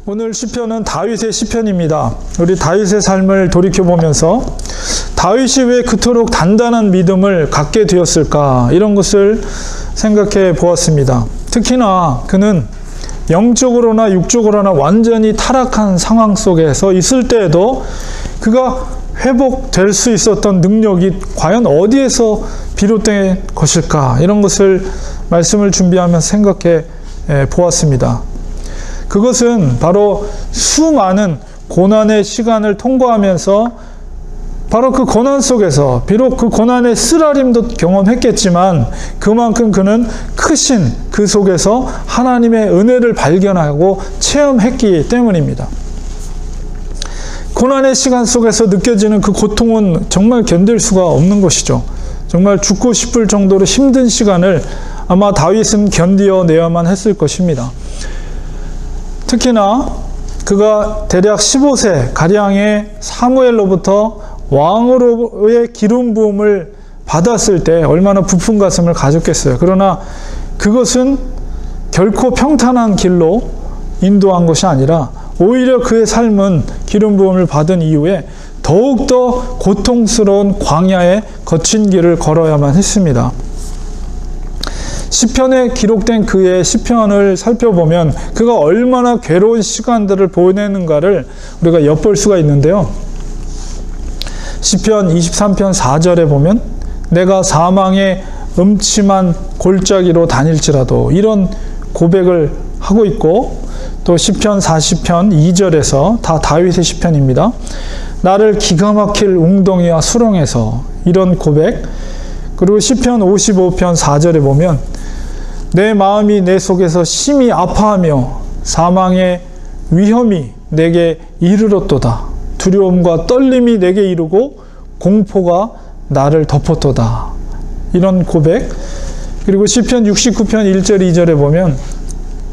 오늘 시편은 다윗의 시편입니다. 우리 다윗의 삶을 돌이켜보면서 다윗이 왜 그토록 단단한 믿음을 갖게 되었을까, 이런 것을 생각해 보았습니다. 특히나 그는 영적으로나 육적으로나 완전히 타락한 상황 속에서 있을 때에도 그가 회복될 수 있었던 능력이 과연 어디에서 비롯된 것일까, 이런 것을 말씀을 준비하면서 생각해 보았습니다. 그것은 바로 수많은 고난의 시간을 통과하면서 바로 그 고난 속에서 비록 그 고난의 쓰라림도 경험했겠지만 그만큼 그는 크신 그 속에서 하나님의 은혜를 발견하고 체험했기 때문입니다. 고난의 시간 속에서 느껴지는 그 고통은 정말 견딜 수가 없는 것이죠. 정말 죽고 싶을 정도로 힘든 시간을 아마 다윗은 견디어내야만 했을 것입니다. 특히나 그가 대략 15세 가량의 사무엘로부터 왕으로의 기름 부음을 받았을 때 얼마나 부푼 가슴을 가졌겠어요. 그러나 그것은 결코 평탄한 길로 인도한 것이 아니라 오히려 그의 삶은 기름 부음을 받은 이후에 더욱더 고통스러운 광야의 거친 길을 걸어야만 했습니다. 시편에 기록된 그의 시편을 살펴보면 그가 얼마나 괴로운 시간들을 보내는가를 우리가 엿볼 수가 있는데요. 시편 23편 4절에 보면 내가 사망의 음침한 골짜기로 다닐지라도, 이런 고백을 하고 있고, 또 시편 40편 2절에서 다 다윗의 시편입니다. 나를 기가 막힐 웅덩이와 수렁에서, 이런 고백. 그리고 시편 55편 4절에 보면 내 마음이 내 속에서 심히 아파하며 사망의 위험이 내게 이르렀도다. 두려움과 떨림이 내게 이르고 공포가 나를 덮었도다. 이런 고백. 그리고 시편 69편 1절 2절에 보면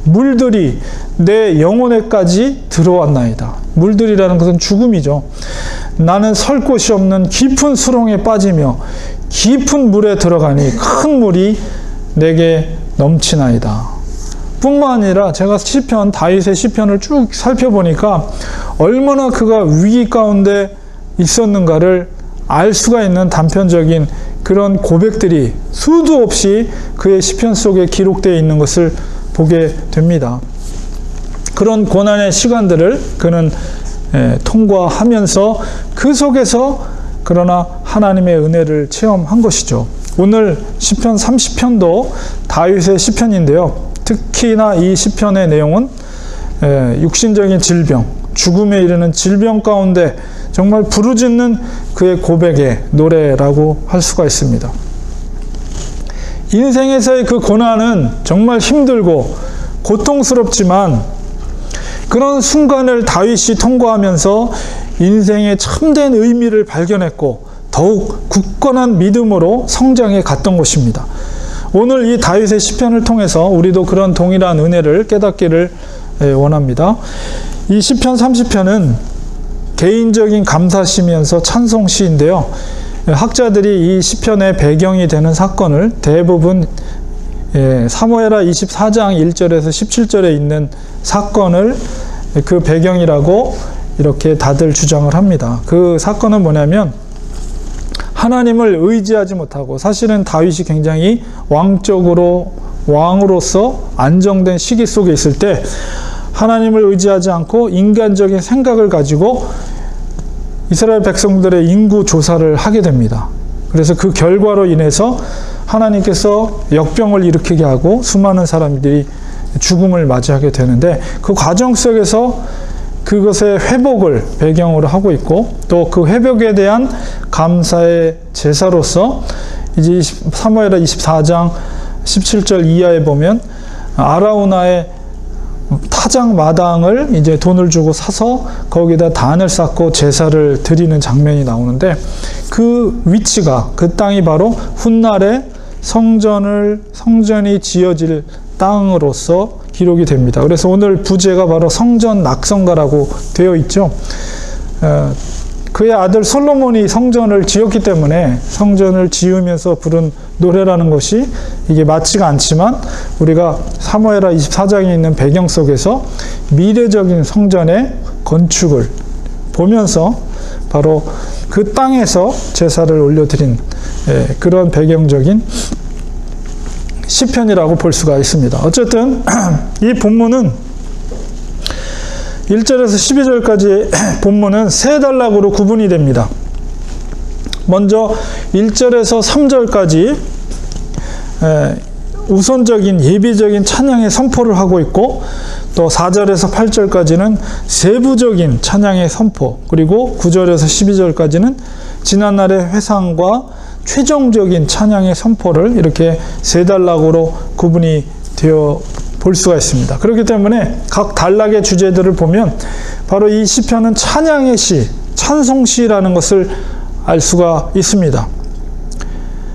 물들이 내 영혼에까지 들어왔나이다. 물들이라는 것은 죽음이죠. 나는 설 곳이 없는 깊은 수렁에 빠지며 깊은 물에 들어가니 큰 물이 내게 넘치나이다. 뿐만 아니라 제가 시편, 다윗의 시편을 쭉 살펴보니까 얼마나 그가 위기 가운데 있었는가를 알 수가 있는 단편적인 그런 고백들이 수도 없이 그의 시편 속에 기록되어 있는 것을 보게 됩니다. 그런 고난의 시간들을 그는 통과하면서 그 속에서 그러나 하나님의 은혜를 체험한 것이죠. 오늘 시편 30편도 다윗의 시편인데요. 특히나 이 시편의 내용은 육신적인 질병, 죽음에 이르는 질병 가운데 정말 부르짖는 그의 고백의 노래라고 할 수가 있습니다. 인생에서의 그 고난은 정말 힘들고 고통스럽지만 그런 순간을 다윗이 통과하면서 인생의 참된 의미를 발견했고 더욱 굳건한 믿음으로 성장해 갔던 것입니다. 오늘 이 다윗의 시편을 통해서 우리도 그런 동일한 은혜를 깨닫기를 원합니다. 이 시편 30편은 개인적인 감사시면서 찬송시인데요. 학자들이 이 시편의 배경이 되는 사건을 대부분 사무엘하 24장 1절에서 17절에 있는 사건을 그 배경이라고 이렇게 다들 주장을 합니다. 그 사건은 뭐냐면 하나님을 의지하지 못하고, 사실은 다윗이 굉장히 왕으로서 안정된 시기 속에 있을 때 하나님을 의지하지 않고 인간적인 생각을 가지고 이스라엘 백성들의 인구 조사를 하게 됩니다. 그래서 그 결과로 인해서 하나님께서 역병을 일으키게 하고 수많은 사람들이 죽음을 맞이하게 되는데, 그 과정 속에서 그것의 회복을 배경으로 하고 있고, 또 그 회복에 대한 감사의 제사로서 이제 사무엘하 24장 17절 이하에 보면 아라우나의 타작 마당을 이제 돈을 주고 사서 거기다 단을 쌓고 제사를 드리는 장면이 나오는데, 그 위치가, 그 땅이 바로 훗날에 성전이 지어질 땅으로서 기록이 됩니다. 그래서 오늘 부제가 바로 성전 낙성가라고 되어 있죠. 그의 아들 솔로몬이 성전을 지었기 때문에 성전을 지으면서 부른 노래라는 것이 이게 맞지가 않지만 우리가 사무엘하 24장에 있는 배경 속에서 미래적인 성전의 건축을 보면서 바로 그 땅에서 제사를 올려드린 그런 배경적인 시편이라고 볼 수가 있습니다. 어쨌든 이 본문은 1절에서 12절까지 본문은 세 단락으로 구분이 됩니다. 먼저 1절에서 3절까지 우선적인 예비적인 찬양의 선포를 하고 있고, 또 4절에서 8절까지는 세부적인 찬양의 선포, 그리고 9절에서 12절까지는 지난날의 회상과 최종적인 찬양의 선포를 이렇게 세 단락으로 구분이 되어 볼 수가 있습니다. 그렇기 때문에 각 단락의 주제들을 보면 바로 이 시편은 찬양의 시, 찬송시라는 것을 알 수가 있습니다.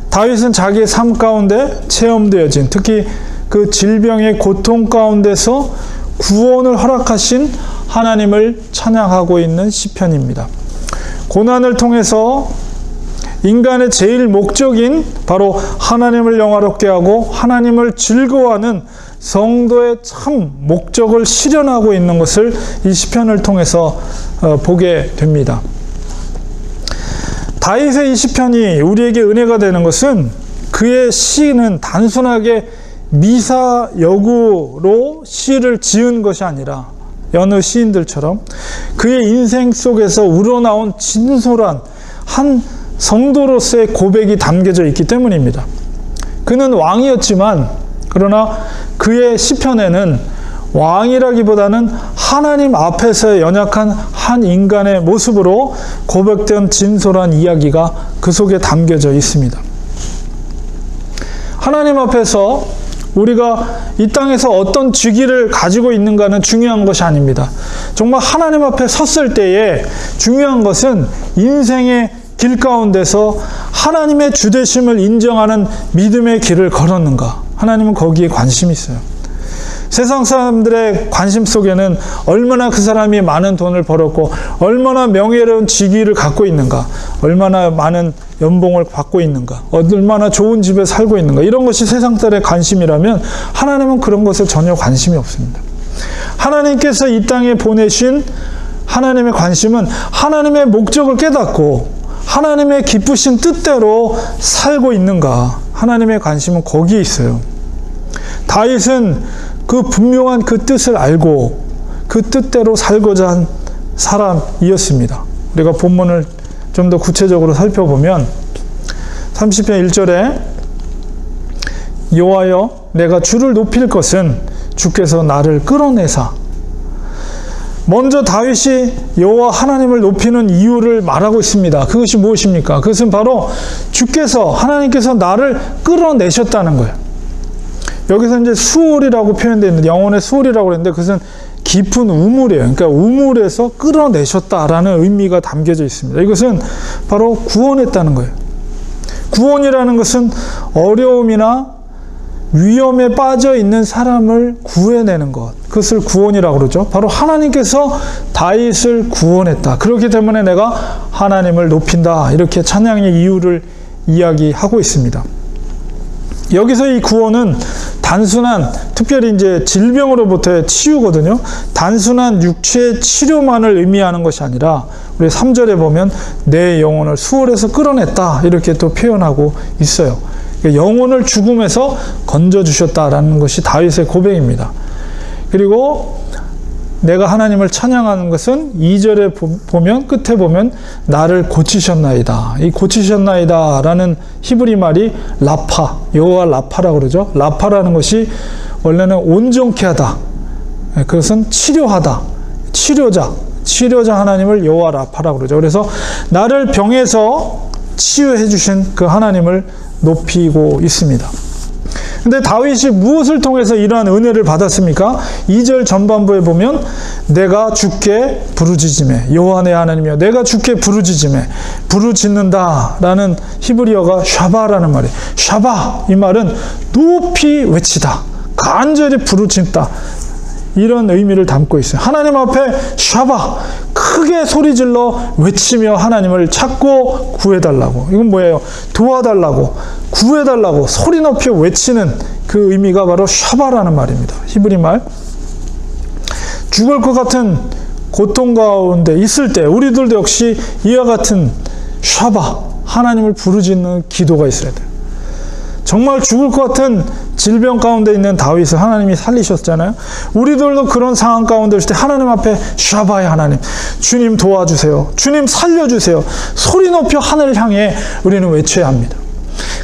다윗은 자기의 삶 가운데 체험되어진, 특히 그 질병의 고통 가운데서 구원을 허락하신 하나님을 찬양하고 있는 시편입니다. 고난을 통해서 인간의 제일 목적인 바로 하나님을 영화롭게 하고 하나님을 즐거워하는 성도의 참 목적을 실현하고 있는 것을 이 시편을 통해서 보게 됩니다. 다윗의 이 시편이 우리에게 은혜가 되는 것은 그의 시는 단순하게 미사여구로 시를 지은 것이 아니라 여느 시인들처럼 그의 인생 속에서 우러나온 진솔한 한 성도로서의 고백이 담겨져 있기 때문입니다. 그는 왕이었지만 그러나 그의 시편에는 왕이라기보다는 하나님 앞에서의 연약한 한 인간의 모습으로 고백된 진솔한 이야기가 그 속에 담겨져 있습니다. 하나님 앞에서 우리가 이 땅에서 어떤 직위를 가지고 있는가는 중요한 것이 아닙니다. 정말 하나님 앞에 섰을 때에 중요한 것은 인생의 길 가운데서 하나님의 주되심을 인정하는 믿음의 길을 걸었는가. 하나님은 거기에 관심이 있어요. 세상 사람들의 관심 속에는 얼마나 그 사람이 많은 돈을 벌었고 얼마나 명예로운 직위를 갖고 있는가, 얼마나 많은 연봉을 받고 있는가, 얼마나 좋은 집에 살고 있는가, 이런 것이 세상 사람들의 관심이라면 하나님은 그런 것에 전혀 관심이 없습니다. 하나님께서 이 땅에 보내신 하나님의 관심은 하나님의 목적을 깨닫고 하나님의 기쁘신 뜻대로 살고 있는가. 하나님의 관심은 거기에 있어요. 다윗은 그 분명한 그 뜻을 알고 그 뜻대로 살고자 한 사람이었습니다. 우리가 본문을 좀 더 구체적으로 살펴보면 30편 1절에 여호와여 내가 주를 높일 것은 주께서 나를 끌어내사. 먼저 다윗이 여호와 하나님을 높이는 이유를 말하고 있습니다. 그것이 무엇입니까? 그것은 바로 주께서, 하나님께서 나를 끌어내셨다는 거예요. 여기서 이제 수월이라고 표현되어 있는데, 영혼의 수월이라고 그랬는데 그것은 깊은 우물이에요. 그러니까 우물에서 끌어내셨다라는 의미가 담겨져 있습니다. 이것은 바로 구원했다는 거예요. 구원이라는 것은 어려움이나 위험에 빠져 있는 사람을 구해내는 것, 그것을 구원이라고 그러죠. 바로 하나님께서 다윗을 구원했다. 그렇기 때문에 내가 하나님을 높인다. 이렇게 찬양의 이유를 이야기하고 있습니다. 여기서 이 구원은 단순한, 특별히 이제 질병으로부터의 치유거든요. 단순한 육체의 치료만을 의미하는 것이 아니라 우리 3절에 보면 내 영혼을 수월에서 끌어냈다. 이렇게 또 표현하고 있어요. 영혼을 죽음에서 건져주셨다라는 것이 다윗의 고백입니다. 그리고 내가 하나님을 찬양하는 것은 2절에 보면, 끝에 보면 나를 고치셨나이다. 이 고치셨나이다 라는 히브리 말이 라파, 여호와 라파라고 그러죠. 라파라는 것이 원래는 온전케 하다. 그것은 치료하다. 치료자 하나님을 여호와 라파라고 그러죠. 그래서 나를 병에서 치유해 주신 그 하나님을 높이고 있습니다. 근데 다윗이 무엇을 통해서 이러한 은혜를 받았습니까? 2절 전반부에 보면 내가 주께 부르짖음에, 여호와 내 하나님이여 내가 주께 부르짖음에, 부르짖는다 라는 히브리어가 샤바라는 말이에요. 샤바, 이 말은 높이 외치다, 간절히 부르짖다, 이런 의미를 담고 있어요. 하나님 앞에 샤바, 크게 소리질러 외치며 하나님을 찾고 구해달라고. 이건 뭐예요? 도와달라고, 구해달라고 소리 높여 외치는 그 의미가 바로 샤바라는 말입니다. 히브리 말. 죽을 것 같은 고통 가운데 있을 때 우리들도 역시 이와 같은 샤바, 하나님을 부르짖는 기도가 있어야 돼요. 정말 죽을 것 같은 질병 가운데 있는 다윗을 하나님이 살리셨잖아요. 우리들도 그런 상황 가운데 있을 때 하나님 앞에 샤바의 하나님, 주님 도와주세요, 주님 살려주세요, 소리 높여 하늘을 향해 우리는 외쳐야 합니다.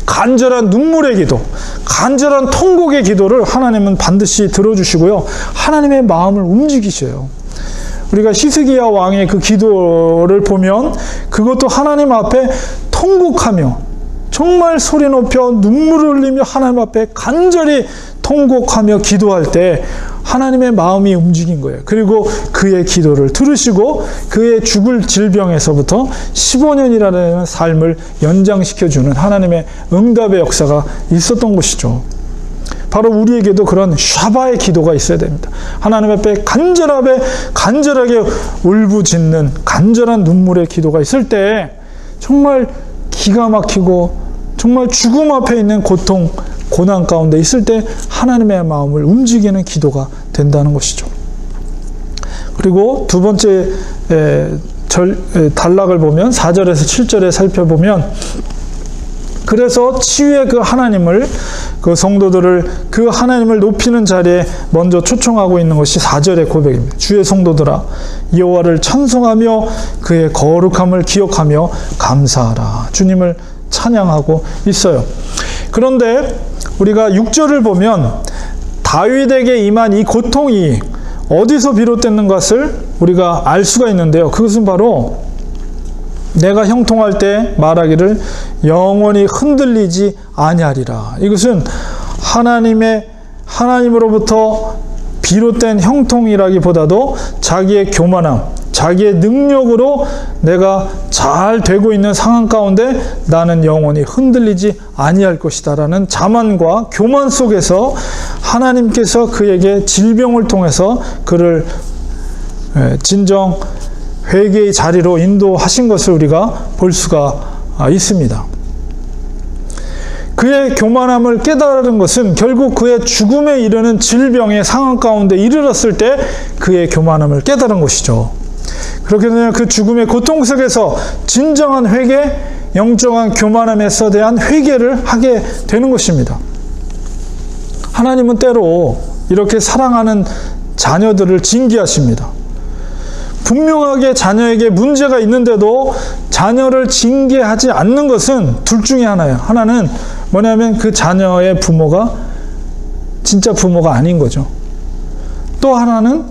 간절한 눈물의 기도, 간절한 통곡의 기도를 하나님은 반드시 들어주시고요, 하나님의 마음을 움직이셔요. 우리가 히스기야 왕의 그 기도를 보면 그것도 하나님 앞에 통곡하며 정말 소리 높여 눈물을 흘리며 하나님 앞에 간절히 통곡하며 기도할 때 하나님의 마음이 움직인 거예요. 그리고 그의 기도를 들으시고 그의 죽을 질병에서부터 15년이라는 삶을 연장시켜주는 하나님의 응답의 역사가 있었던 것이죠. 바로 우리에게도 그런 샤바의 기도가 있어야 됩니다. 하나님 앞에 간절하게 울부짖는 간절한 눈물의 기도가 있을 때 정말 기가 막히고 정말 죽음 앞에 있는 고통, 고난 가운데 있을 때 하나님의 마음을 움직이는 기도가 된다는 것이죠. 그리고 두 번째 단락을 보면 4절에서 7절에 살펴보면 그래서 치유의 그 하나님을, 그 성도들을 그 하나님을 높이는 자리에 먼저 초청하고 있는 것이 4절의 고백입니다. 주의 성도들아 여호와를 찬송하며 그의 거룩함을 기억하며 감사하라. 주님을 찬양하고 있어요. 그런데 우리가 6절을 보면 다윗에게 임한 이 고통이 어디서 비롯되는 것을 우리가 알 수가 있는데요. 그것은 바로 내가 형통할 때 말하기를 영원히 흔들리지 아니하리라. 이것은 하나님으로부터 비롯된 형통이라기보다도 자기의 교만함, 자기의 능력으로 내가 잘 되고 있는 상황 가운데 나는 영원히 흔들리지 아니할 것이다 라는 자만과 교만 속에서 하나님께서 그에게 질병을 통해서 그를 진정 회개의 자리로 인도하신 것을 우리가 볼 수가 있습니다. 그의 교만함을 깨달은 것은 결국 그의 죽음에 이르는 질병의 상황 가운데 이르렀을 때 그의 교만함을 깨달은 것이죠. 그렇게 되면 그 죽음의 고통 속에서 진정한 회개, 영적인 교만함에서 대한 회개를 하게 되는 것입니다. 하나님은 때로 이렇게 사랑하는 자녀들을 징계하십니다. 분명하게 자녀에게 문제가 있는데도 자녀를 징계하지 않는 것은 둘 중에 하나예요. 하나는 뭐냐면 그 자녀의 부모가 진짜 부모가 아닌 거죠. 또 하나는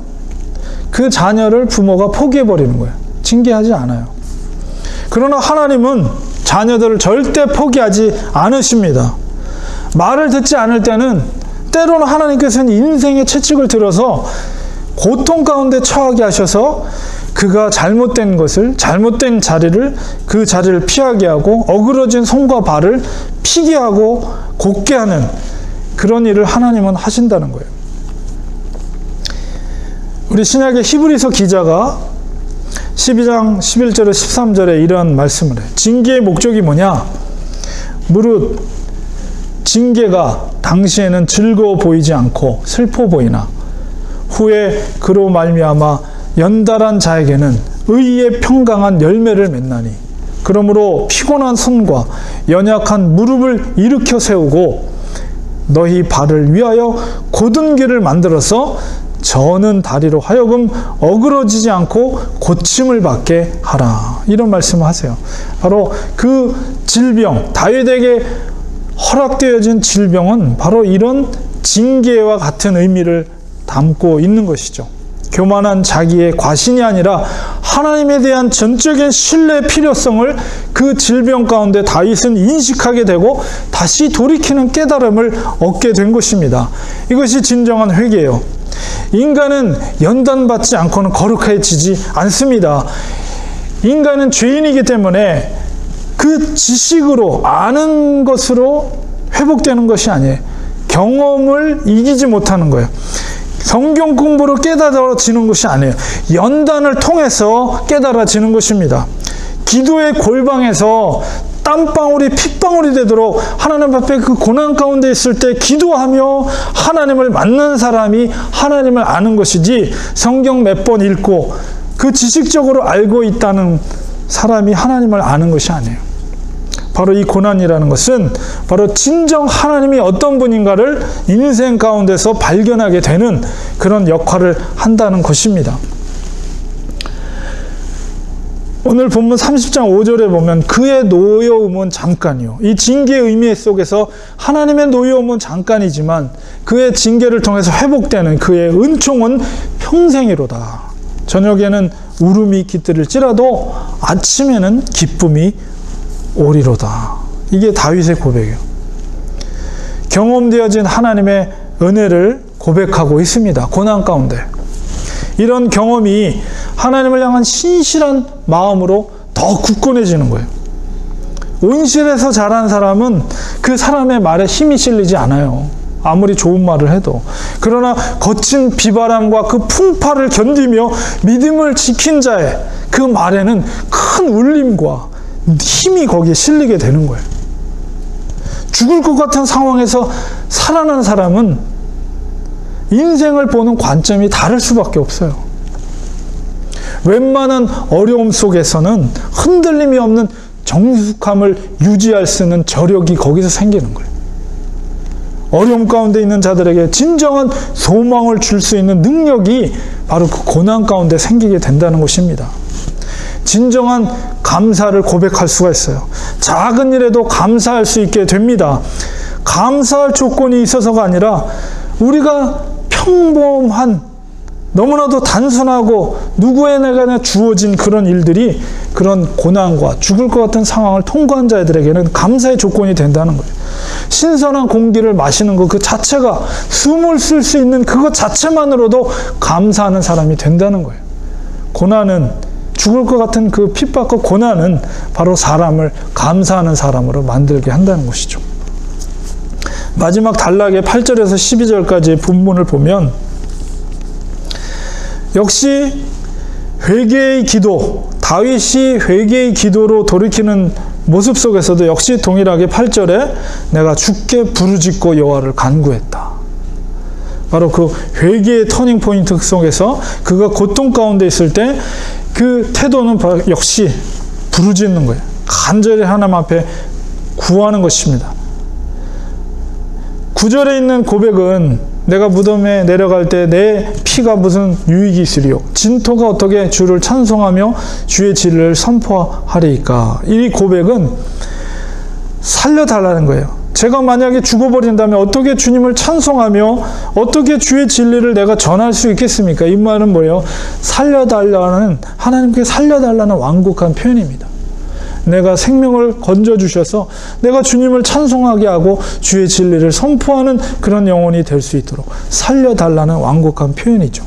그 자녀를 부모가 포기해버리는 거예요. 징계하지 않아요. 그러나 하나님은 자녀들을 절대 포기하지 않으십니다. 말을 듣지 않을 때는 때로는 하나님께서는 인생의 채찍을 들어서 고통 가운데 처하게 하셔서 그가 잘못된 것을, 잘못된 자리를, 그 자리를 피하게 하고 어그러진 손과 발을 피게 하고 곧게 하는 그런 일을 하나님은 하신다는 거예요. 우리 신약의 히브리서 기자가 12장 11절에 13절에 이런 말씀을 해요. 징계의 목적이 뭐냐? 무릇 징계가 당시에는 즐거워 보이지 않고 슬퍼 보이나 후에 그로 말미암아 연달한 자에게는 의의 평강한 열매를 맺나니 그러므로 피곤한 손과 연약한 무릎을 일으켜 세우고 너희 발을 위하여 곧은 길을 만들어서 저는 다리로 하여금 어그러지지 않고 고침을 받게 하라. 이런 말씀을 하세요. 바로 그 질병, 다윗에게 허락되어진 질병은 바로 이런 징계와 같은 의미를 담고 있는 것이죠. 교만한 자기의 과신이 아니라 하나님에 대한 전적인 신뢰의 필요성을 그 질병 가운데 다윗은 인식하게 되고 다시 돌이키는 깨달음을 얻게 된 것입니다. 이것이 진정한 회개예요. 인간은 연단받지 않고는 거룩해지지 않습니다. 인간은 죄인이기 때문에 그 지식으로 아는 것으로 회복되는 것이 아니에요. 경험을 이기지 못하는 거예요. 성경 공부로 깨달아지는 것이 아니에요. 연단을 통해서 깨달아지는 것입니다. 기도의 골방에서 땀방울이 핏방울이 되도록 하나님 앞에 그 고난 가운데 있을 때 기도하며 하나님을 만난 사람이 하나님을 아는 것이지, 성경 몇 번 읽고 그 지식적으로 알고 있다는 사람이 하나님을 아는 것이 아니에요. 바로 이 고난이라는 것은 바로 진정 하나님이 어떤 분인가를 인생 가운데서 발견하게 되는 그런 역할을 한다는 것입니다. 오늘 본문 30장 5절에 보면 그의 노여움은 잠깐이요. 이 징계의 의미 속에서 하나님의 노여움은 잠깐이지만 그의 징계를 통해서 회복되는 그의 은총은 평생이로다. 저녁에는 울음이 깃들일지라도 아침에는 기쁨이 오리로다. 이게 다윗의 고백이에요. 경험되어진 하나님의 은혜를 고백하고 있습니다. 고난 가운데. 이런 경험이 하나님을 향한 신실한 마음으로 더 굳건해지는 거예요. 온실에서 자란 사람은 그 사람의 말에 힘이 실리지 않아요. 아무리 좋은 말을 해도. 그러나 거친 비바람과 그 풍파를 견디며 믿음을 지킨 자의 그 말에는 큰 울림과 힘이 거기에 실리게 되는 거예요. 죽을 것 같은 상황에서 살아난 사람은 인생을 보는 관점이 다를 수밖에 없어요. 웬만한 어려움 속에서는 흔들림이 없는 정숙함을 유지할 수 있는 저력이 거기서 생기는 거예요. 어려움 가운데 있는 자들에게 진정한 소망을 줄 수 있는 능력이 바로 그 고난 가운데 생기게 된다는 것입니다. 진정한 감사를 고백할 수가 있어요. 작은 일에도 감사할 수 있게 됩니다. 감사할 조건이 있어서가 아니라 우리가 평범한, 너무나도 단순하고 누구에게나 주어진 그런 일들이 그런 고난과 죽을 것 같은 상황을 통과한 자들에게는 감사의 조건이 된다는 거예요. 신선한 공기를 마시는 것 그 자체가, 숨을 쉴 수 있는 그것 자체만으로도 감사하는 사람이 된다는 거예요. 고난은, 죽을 것 같은 그 핍박과 고난은 바로 사람을 감사하는 사람으로 만들게 한다는 것이죠. 마지막 단락의 8절에서 12절까지의 본문을 보면 역시 회개의 기도, 다윗이 회개의 기도로 돌이키는 모습 속에서도 역시 동일하게 8절에 내가 주께 부르짖고 여호와를 간구했다. 바로 그 회개의 터닝 포인트 속에서 그가 고통 가운데 있을 때 그 태도는 역시 부르짖는 거예요. 간절히 하나님 앞에 구하는 것입니다. 9절에 있는 고백은 내가 무덤에 내려갈 때 내 피가 무슨 유익이 있으리요. 진토가 어떻게 주를 찬송하며 주의 진리를 선포하리이까. 이 고백은 살려달라는 거예요. 제가 만약에 죽어버린다면 어떻게 주님을 찬송하며 어떻게 주의 진리를 내가 전할 수 있겠습니까? 이 말은 뭐예요? 살려달라는, 하나님께 살려달라는 완곡한 표현입니다. 내가 생명을 건져주셔서 내가 주님을 찬송하게 하고 주의 진리를 선포하는 그런 영혼이 될 수 있도록 살려달라는 완곡한 표현이죠.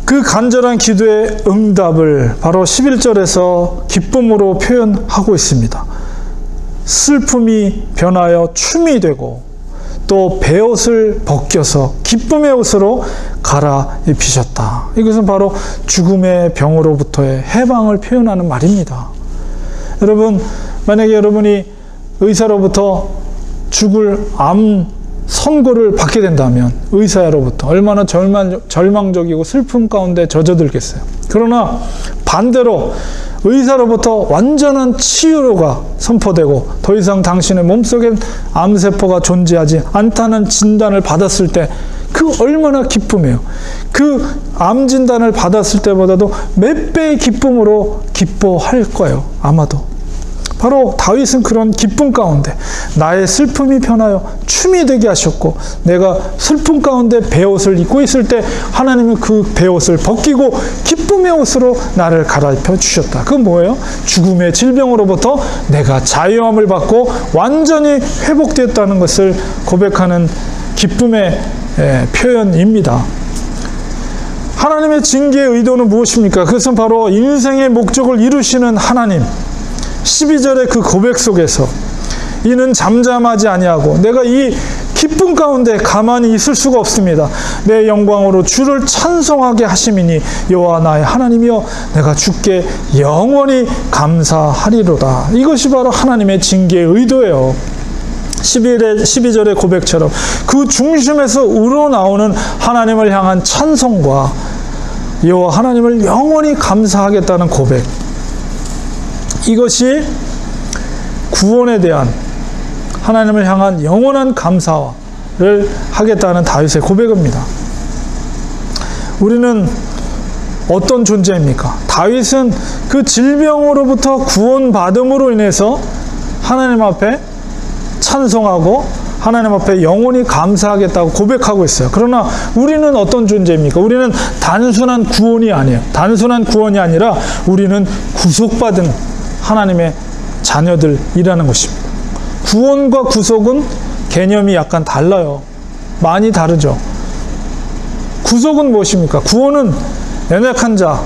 그 간절한 기도의 응답을 바로 11절에서 기쁨으로 표현하고 있습니다. 슬픔이 변하여 춤이 되고 또 베옷을 벗겨서 기쁨의 옷으로 갈아입히셨다. 이것은 바로 죽음의 병으로부터의 해방을 표현하는 말입니다. 여러분, 만약에 여러분이 의사로부터 죽을 암 선고를 받게 된다면 의사로부터 얼마나 절망적이고 슬픔 가운데 젖어들겠어요. 그러나 반대로 의사로부터 완전한 치유가 선포되고 더 이상 당신의 몸속엔 암세포가 존재하지 않다는 진단을 받았을 때 그 얼마나 기쁨이에요. 그 암 진단을 받았을 때보다도 몇 배의 기쁨으로 기뻐할 거예요. 아마도. 바로 다윗은 그런 기쁨 가운데 나의 슬픔이 변하여 춤이 되게 하셨고, 내가 슬픔 가운데 베옷을 입고 있을 때 하나님은 그 베옷을 벗기고 기쁨의 옷으로 나를 갈아입혀 주셨다. 그건 뭐예요? 죽음의 질병으로부터 내가 자유함을 받고 완전히 회복됐다는 것을 고백하는 기쁨의 표현입니다. 하나님의 징계의 의도는 무엇입니까? 그것은 바로 인생의 목적을 이루시는 하나님. 12절의 그 고백 속에서 이는 잠잠하지 아니하고 내가 이 기쁨 가운데 가만히 있을 수가 없습니다. 내 영광으로 주를 찬송하게 하심이니 여호와 나의 하나님이여 내가 주께 영원히 감사하리로다. 이것이 바로 하나님의 징계의 의도예요. 12절의 고백처럼 그 중심에서 우러나오는 하나님을 향한 찬송과 여호와 하나님을 영원히 감사하겠다는 고백, 이것이 구원에 대한 하나님을 향한 영원한 감사를 하겠다는 다윗의 고백입니다. 우리는 어떤 존재입니까? 다윗은 그 질병으로부터 구원받음으로 인해서 하나님 앞에 찬송하고 하나님 앞에 영원히 감사하겠다고 고백하고 있어요. 그러나 우리는 어떤 존재입니까? 우리는 단순한 구원이 아니에요. 단순한 구원이 아니라 우리는 구속받은 하나님의 자녀들이라는 것입니다. 구원과 구속은 개념이 약간 달라요. 많이 다르죠. 구속은 무엇입니까? 구원은 연약한 자,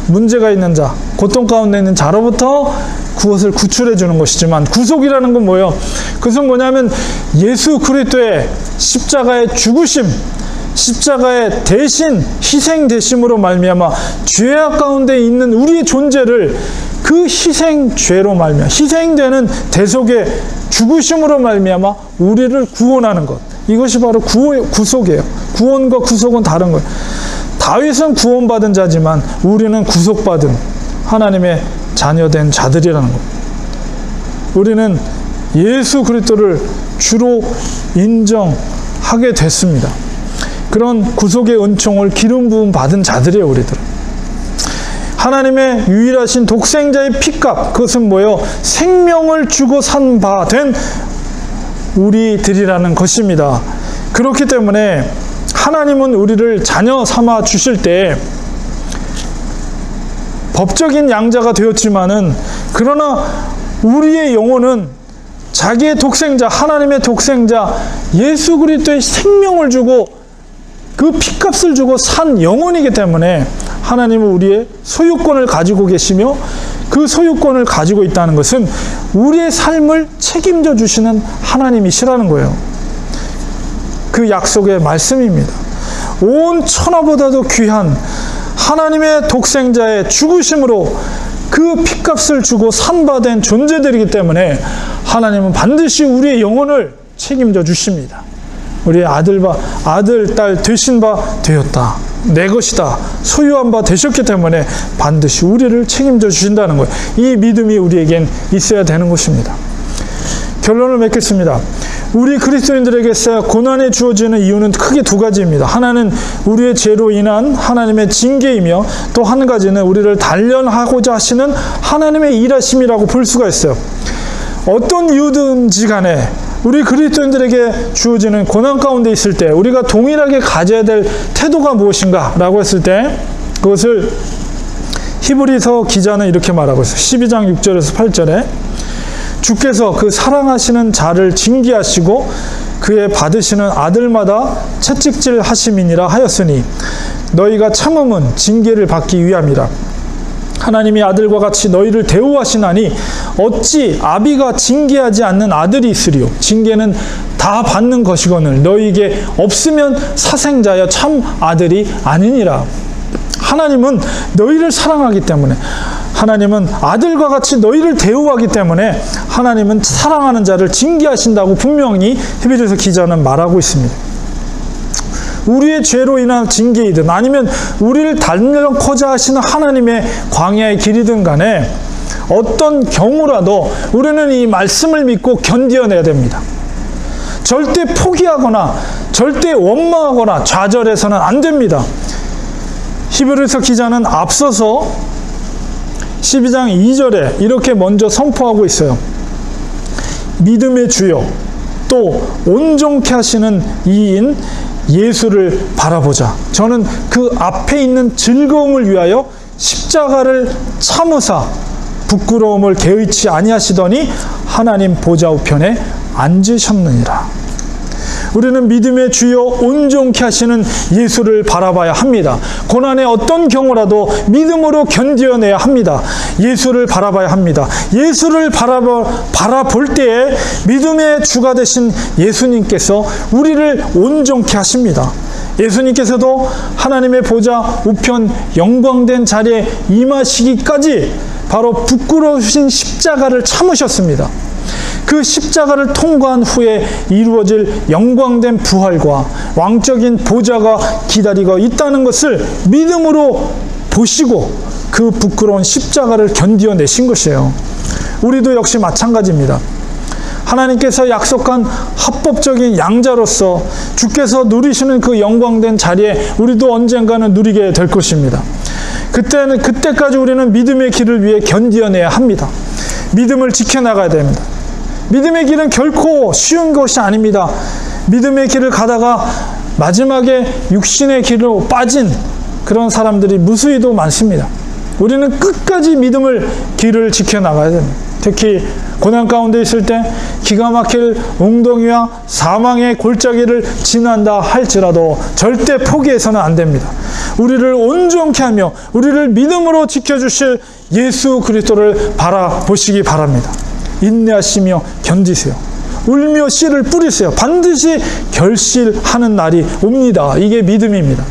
문제가 있는 자, 고통 가운데 있는 자로부터 그것을 구출해 주는 것이지만, 구속이라는 건 뭐예요? 그것은 뭐냐면 예수 그리스도의 십자가의 죽으심, 십자가의 대신 희생 되심으로 말미암아 죄악 가운데 있는 우리의 존재를 그 희생죄로 말미암아, 희생되는 대속의 죽으심으로 말미암아 우리를 구원하는 것, 이것이 바로 구속이에요. 구원과 구속은 다른 거예요. 다윗은 구원받은 자지만 우리는 구속받은 하나님의 자녀된 자들이라는 것. 우리는 예수 그리스도를 주로 인정하게 됐습니다. 그런 구속의 은총을 기름 부음 받은 자들이에요, 우리들은. 하나님의 유일하신 독생자의 피값, 그것은 뭐예요? 생명을 주고 산 바 된 우리들이라는 것입니다. 그렇기 때문에 하나님은 우리를 자녀 삼아 주실 때 법적인 양자가 되었지만은, 그러나 우리의 영혼은 자기의 독생자, 하나님의 독생자 예수 그리스도의 생명을 주고 그 피값을 주고 산 영혼이기 때문에 하나님은 우리의 소유권을 가지고 계시며, 그 소유권을 가지고 있다는 것은 우리의 삶을 책임져 주시는 하나님이시라는 거예요. 그 약속의 말씀입니다. 온 천하보다도 귀한 하나님의 독생자의 죽으심으로 그 피값을 주고 산바된 존재들이기 때문에 하나님은 반드시 우리의 영혼을 책임져 주십니다. 우리의 아들, 딸 되신 바 되었다, 내 것이다, 소유한 바 되셨기 때문에 반드시 우리를 책임져 주신다는 거예요. 이 믿음이 우리에겐 있어야 되는 것입니다. 결론을 맺겠습니다. 우리 그리스도인들에게 고난이 주어지는 이유는 크게 두 가지입니다. 하나는 우리의 죄로 인한 하나님의 징계이며, 또 한 가지는 우리를 단련하고자 하시는 하나님의 일하심이라고 볼 수가 있어요. 어떤 이유든지 간에 우리 그리스도인들에게 주어지는 고난 가운데 있을 때 우리가 동일하게 가져야 될 태도가 무엇인가 라고 했을 때, 그것을 히브리서 기자는 이렇게 말하고 있어요. 12장 6절에서 8절에 주께서 그 사랑하시는 자를 징계하시고 그의 받으시는 아들마다 채찍질 하심이니라 하였으니 너희가 참음은 징계를 받기 위함이라. 하나님이 아들과 같이 너희를 대우하시나니 어찌 아비가 징계하지 않는 아들이 있으리요. 징계는 다 받는 것이거늘 너희에게 없으면 사생자여 참 아들이 아니니라. 하나님은 너희를 사랑하기 때문에, 하나님은 아들과 같이 너희를 대우하기 때문에 하나님은 사랑하는 자를 징계하신다고 분명히 히브리서 기자는 말하고 있습니다. 우리의 죄로 인한 징계이든 아니면 우리를 단련코자 하시는 하나님의 광야의 길이든 간에 어떤 경우라도 우리는 이 말씀을 믿고 견뎌내야 됩니다. 절대 포기하거나 절대 원망하거나 좌절해서는 안 됩니다. 히브리서 기자는 앞서서 12장 2절에 이렇게 먼저 선포하고 있어요. 믿음의 주요 또 온전케 하시는 이인 예수를 바라보자. 저는 그 앞에 있는 즐거움을 위하여 십자가를 참으사 부끄러움을 개의치 아니하시더니 하나님 보좌 우편에 앉으셨느니라. 우리는 믿음의 주여 온전케 하시는 예수를 바라봐야 합니다. 고난의 어떤 경우라도 믿음으로 견뎌내야 합니다. 예수를 바라봐야 합니다. 예수를 바라볼 때에 믿음의 주가 되신 예수님께서 우리를 온전케 하십니다. 예수님께서도 하나님의 보좌 우편 영광된 자리에 임하시기까지 바로 부끄러우신 십자가를 참으셨습니다. 그 십자가를 통과한 후에 이루어질 영광된 부활과 왕적인 보좌가 기다리고 있다는 것을 믿음으로 보시고 그 부끄러운 십자가를 견디어내신 것이에요. 우리도 역시 마찬가지입니다. 하나님께서 약속한 합법적인 양자로서 주께서 누리시는 그 영광된 자리에 우리도 언젠가는 누리게 될 것입니다. 그때까지 우리는 믿음의 길을 위해 견디어내야 합니다. 믿음을 지켜나가야 됩니다. 믿음의 길은 결코 쉬운 것이 아닙니다. 믿음의 길을 가다가 마지막에 육신의 길로 빠진 그런 사람들이 무수히도 많습니다. 우리는 끝까지 믿음을 길을 지켜나가야 됩니다. 특히 고난 가운데 있을 때 기가 막힐 웅덩이와 사망의 골짜기를 지난다 할지라도 절대 포기해서는 안 됩니다. 우리를 온전케 하며 우리를 믿음으로 지켜주실 예수 그리스도를 바라보시기 바랍니다. 인내하시며 견디세요. 울며 씨를 뿌리세요. 반드시 결실하는 날이 옵니다. 이게 믿음입니다.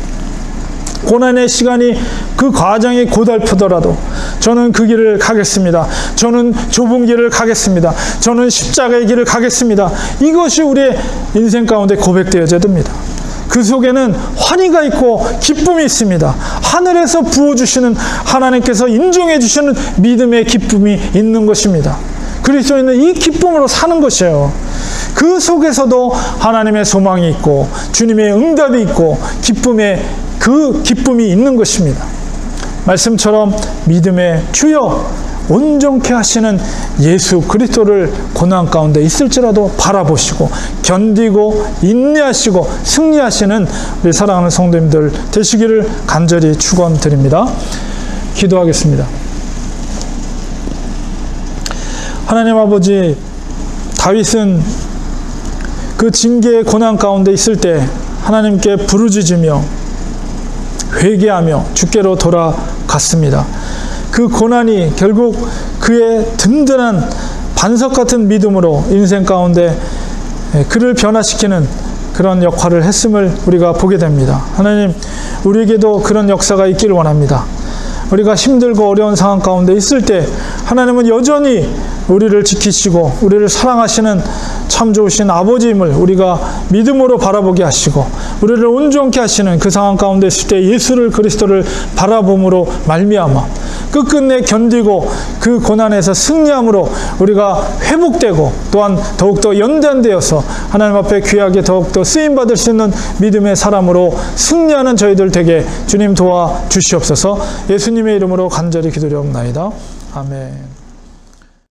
고난의 시간이 그 과정이 고달프더라도 저는 그 길을 가겠습니다. 저는 좁은 길을 가겠습니다. 저는 십자가의 길을 가겠습니다. 이것이 우리의 인생 가운데 고백되어져야 됩니다. 그 속에는 환희가 있고 기쁨이 있습니다. 하늘에서 부어주시는 하나님께서 인정해 주시는 믿음의 기쁨이 있는 것입니다. 그리스도인은 이 기쁨으로 사는 것이에요. 그 속에서도 하나님의 소망이 있고 주님의 응답이 있고 그 기쁨이 있는 것입니다. 말씀처럼 믿음의 주여 온전케 하시는 예수 그리스도를 고난 가운데 있을지라도 바라보시고 견디고 인내하시고 승리하시는 우리 사랑하는 성도님들 되시기를 간절히 축원드립니다. 기도하겠습니다. 하나님 아버지, 다윗은 그 징계의 고난 가운데 있을 때 하나님께 부르짖으며 회개하며 주께로 돌아갔습니다. 그 고난이 결국 그의 든든한 반석 같은 믿음으로 인생 가운데 그를 변화시키는 그런 역할을 했음을 우리가 보게 됩니다. 하나님, 우리에게도 그런 역사가 있기를 원합니다. 우리가 힘들고 어려운 상황 가운데 있을 때 하나님은 여전히 우리를 지키시고 우리를 사랑하시는 참 좋으신 아버지임을 우리가 믿음으로 바라보게 하시고 우리를 온전케 하시는 그 상황 가운데 있을 때 예수를 그리스도를 바라봄으로 말미암아 끝끝내 견디고 그 고난에서 승리함으로 우리가 회복되고 또한 더욱더 연단되어서 하나님 앞에 귀하게 더욱더 쓰임받을 수 있는 믿음의 사람으로 승리하는 저희들 되게 주님 도와주시옵소서. 예수님의 이름으로 간절히 기도드리옵나이다. 아멘.